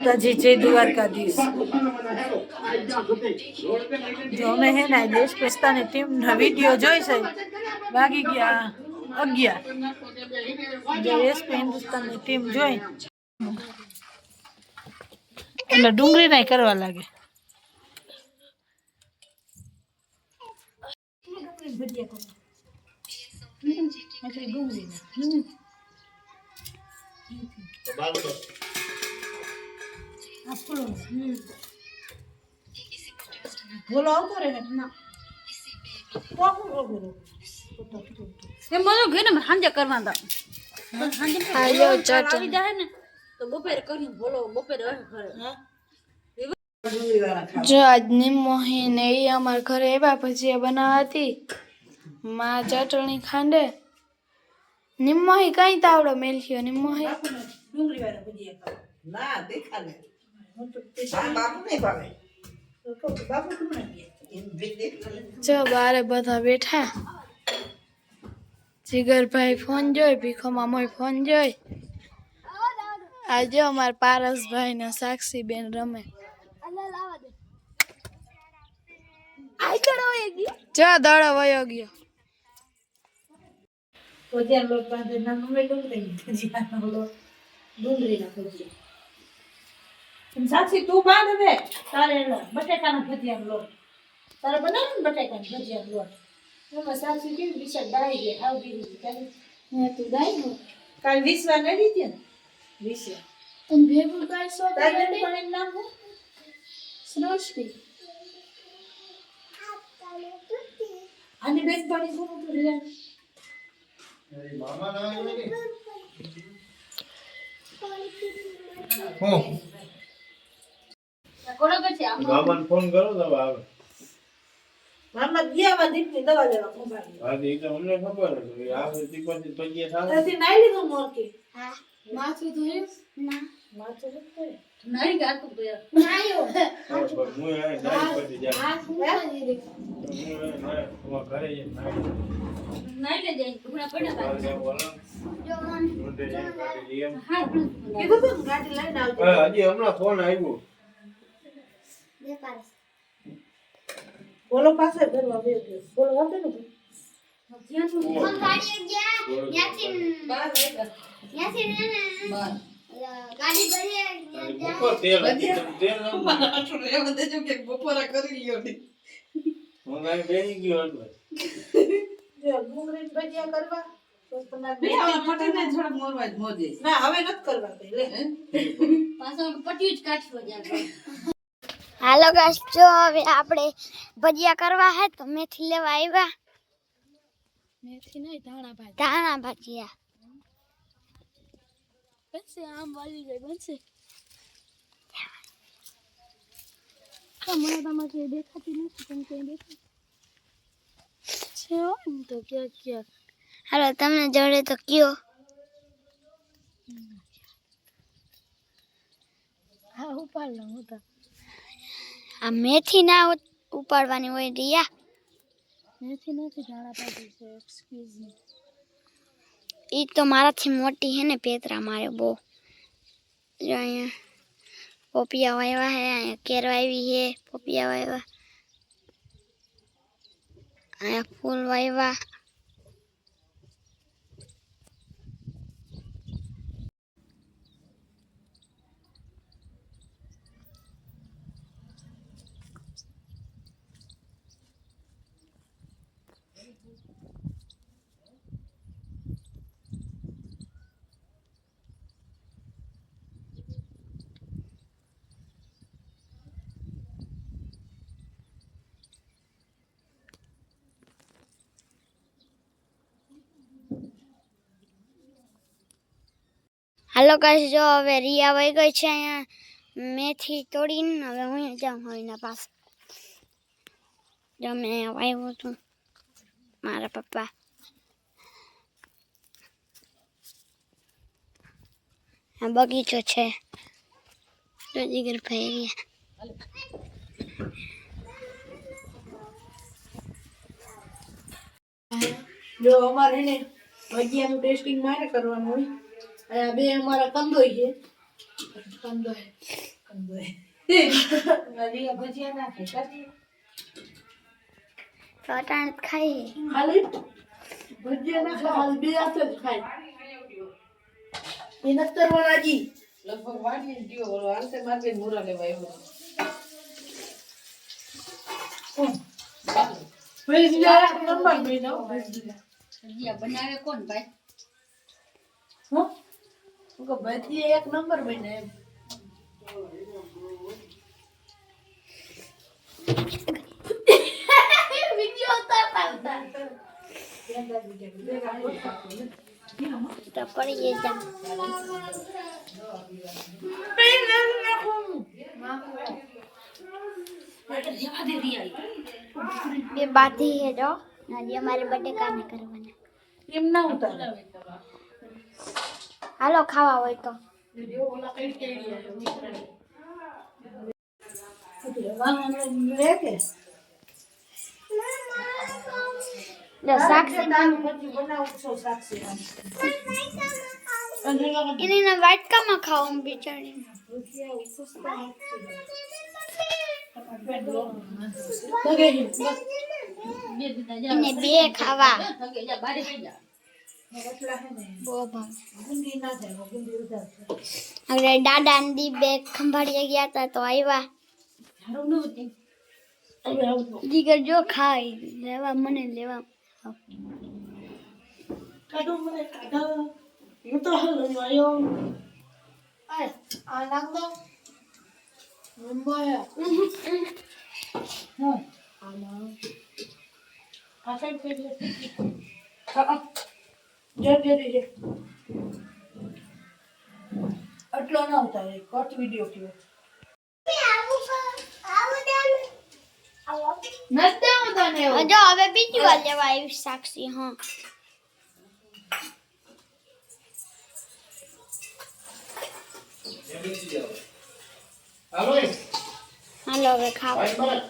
जी जय द्वारकाधीश। जो અમે હે ને દેશ પ્રસ્તાની ટીમ ના વિડિયો જોઈ છે વાગી ગયા 11 જે એસપી હિન્દુસ્તાનની ટીમ જોઈ એટલે ડુંગળી નાય કરવા લાગે બોલો આવતો રે ના તો બોલો એ મને ઘરે ને હાંજે કરવાના હાંજે આયો ચટ આવી જાય ને તો બપોરે કરી બોલો બપોરે ઘરે જો આજ નિમોહી ને એ અમાર ઘરે એવા ભજીયા બનાવતી માં ચટણી ખાંડે નિમોહી કઈ તાવડો મેલ્યો નિમોહી ડુંગળી વાળા ભજીયા ના દેખા ને બાપુ નહીં ભાવે બાપુ કોણ જો બારે બધા બેઠા જીગરભાઈ ફોન જોઈ ભીખોમાં મોય ફોન જોઈ આજે અમાર પારસભાઈ ને સાક્ષીબેન રમે જો દડો વયો ગયો ભજીયા લોટ બાંધે ના મમ્મી ડુંગળી ભજીયા લો ડુંગળી ના ભજીયા સાક્ષી તું બાંધ હવે તારે બટેકાના ભજીયા લોટ તારે બનાવ ને બટેકાના ભજીયા લોટ એમાં સાક્ષી કેવી વિશાળ દાઈ દે આવ દીધી કાલે ને તું દાઈ નો કાલ વિશ્વા ન દીધી ને વિશ્વા તમ ભેગું કાઈ સો તારે પણ નામ હું સૃષ્ટિ અને બેન પાણી કોનું તો લે મામા ના આવ્યો ને હું કોનો કે આમ મામાને ફોન કરો તો આવે મામા ગયા માં દીપની દવા લેવા મોબાઈલ હા એ તો અમને ખબર હતી આ દીપની પગીએ થાવ તેથી નાઈ લીધું મોરકી હા માથું ધોયું ના માથું ધોયું નાઈ ગાતું તો યાર નાયો હું આ નાઈ પડી જાય હા હું કરી હું ઘરે નાઈ લે જાય ટુકડા પડ્યા હા કીધું તો ગાડી લઈને આવજો હજી હમણાં ફોન આવ્યો બોલો પાસે ઘરમાં બે બોલો વાતે ને જ્યાં તું ફોન ગાડી ગયા યાસીન ને ગાડી ભરી તેલ આટલું દે જો કે બપોરા કરી લ્યો ને હું ગાય બેહી ગયો એટલે જો ડુંગળી ભજીયા કરવા તો તમારે બે પટીને થોડા મોરવા જ મોજે ના હવે નત કરવા કઈ લે પાછો પટ્યું જ કાઠવો જાય હાલો ગાઈસ જો હવે આપણે ભજીયા કરવા હે તો મેથી લેવા આવ્યા મેથી નહીં ધાણા ભજીયા બનશે આમ વાલી જાય બનશે તમારે કઈ દેખાતી નથી તમે કઈ દેખાય છે તો ક્યાં હાલો તમને જોડે તો કયો હા ઉપાડ લો હું તો આ મેથી ના ઉપાડવાની હોય રિયા મેથી નથી ધાણા પાડી છે એક્સક્યુઝ મી ઈ તો મારાથી મોટી હે ને પેતરા મારે બહુ જો અહીંયા પોપિયા વાવ્યા હે અહીંયા કેર વાવી હે પોપિયા વાવ્યા અહીંયા ફૂલ વાવ્યા હાલો ગાઈસ જો હવે રિયા વઈ ગઈ છે અહીંયા મેથી તોડીને હવે હું જાઉં હવે એના પાસે જો મેં આવ્યો હતું મારા પપ્પા આ બગીચો છે જીગર ભાઈ જો અમારે ને ભજીયાનું ટેસ્ટિંગ મારે કરવાનું હોય આ બે અમારા કંદોઈ છે કંદોઈ રિયા ભજીયા નાખે કાઢી તો અટાણ ખાઈએ ખાલી ભજીયા નાખે ખાલી બે હાથે જ ખાય એ નતર વાળાજી લગભગ વાડી ગયો ઓલો આંતે માર્ગે મુરા લેવા આવ્યો ભજીયા એક નંબર બન્યો ભજીયા બનાવે કોણ ભાઈ હો તો ભજીયા એક નંબર બન્યો એમ વિડિયો ઉતારતા તો પડીએ જા બે બાધી હે જો આજે અમારે બર્થડે કામ કરવાના એમ ના ઉતાર હાલો ખાવા હોય તો જો સાક્ષી એને ના વાટકામાં ખાવું બિચારી એને બે ખાવા બહુ ભાવ હવે દાદા ને દી બે ખંભાળીએ ગયા હતા તો આવ્યા જીગર જો ખાય લેવા મને લેવા કાઢો મને કાઢો હું તો હલવાયો આ નાખ દો મમ્મા હા આમાં આ સાઈડ કરી હા જે આટલો ના ઉતારે કટ વિડિયો કયો જો હવે બીજી વાર લેવા આવી સાક્ષી હા હાલો હવે ખાવા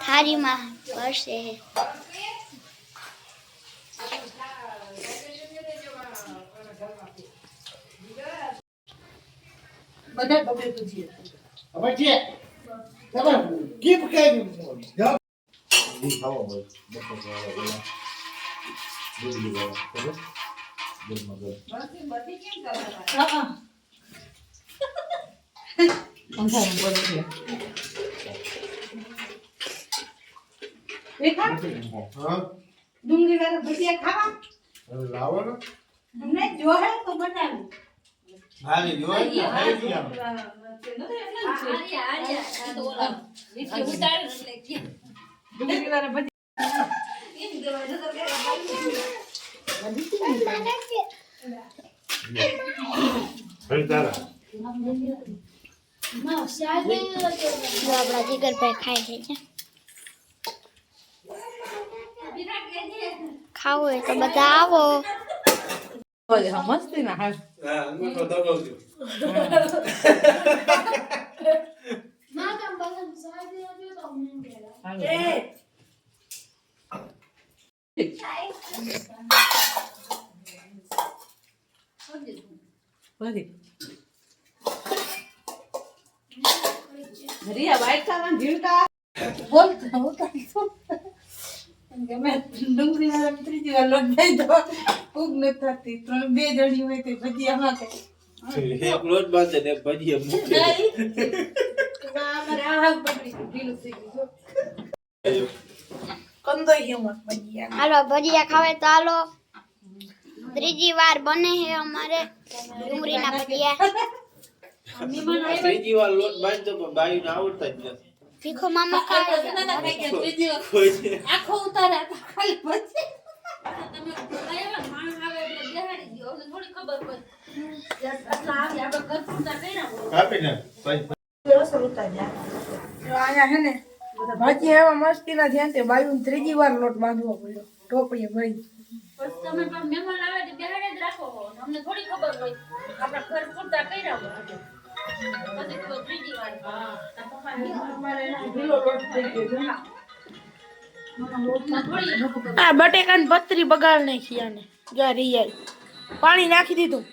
થાળીમાં પડશે બધા બબે ભજીયા હવે છે તમે ગીફ કાઈ જાવ દી ખાવો હોય બસો વાળા દૂધ વાળા દૂધ માં બધી કેમ કરવા હા અંધારું બોલે છે દેખા હા ડુંગળી વાળા ભજીયા ખાવા લાવો ને તમને જોહે તો બનાવું હાલી જોઈ ખાઈ ગયા ડુંગળી વાળા ભજીયા ભાઈ તારા જો આપણા જીગરભાઈ ખાય છે ખાવું હોય તો બધા આવો મસ્તી ના હા હા હું તો દબાવજો રિયા વાઈટ ખાવાનું જીવતા બોલતા હોતા કે મેં ડુંગળી વાળા ત્રીજી વાર લોટ દઈ દો ભૂખ નથી થતી ત્રણ બે જણી હોય તે ભજીયા માં એક લોટ બાંધે ને ભજીયા મૂકે અમારે આ બગડી ગયું ઢીલું થઈ ગયું કંદો હિંમત ભજીયા હાલો ભજીયા ખાવે તો હાલો ત્રીજી વાર બને છે અમારે ડુંગળીના ભજીયા ત્રીજી વાર લોટ બાંધતો પણ બાઈને આવડતા જ નથી ભીખો મામા ખાય આખો ઉતારે ખાલી પછી કાપી ને આયા હે ને ભાજી એવા મસ્તી ના ધ્યાન તે બાયું ત્રીજી વાર લોટ બાંધવો પડ્યો ટોપીએ ભરી તમે પણ મહેમાન આવે તો બેહાડે જ રાખો અમને થોડી ખબર હોય આપણા ઘર પૂરતા કર્યા હોય પછી તો ત્રીજી વાર અમારે ઢીલો લોટ થઈ ગયો થોડી આ બટેકાની પતરી બગાડ નાખી આને જા રિયા પાણી નાખી દીધું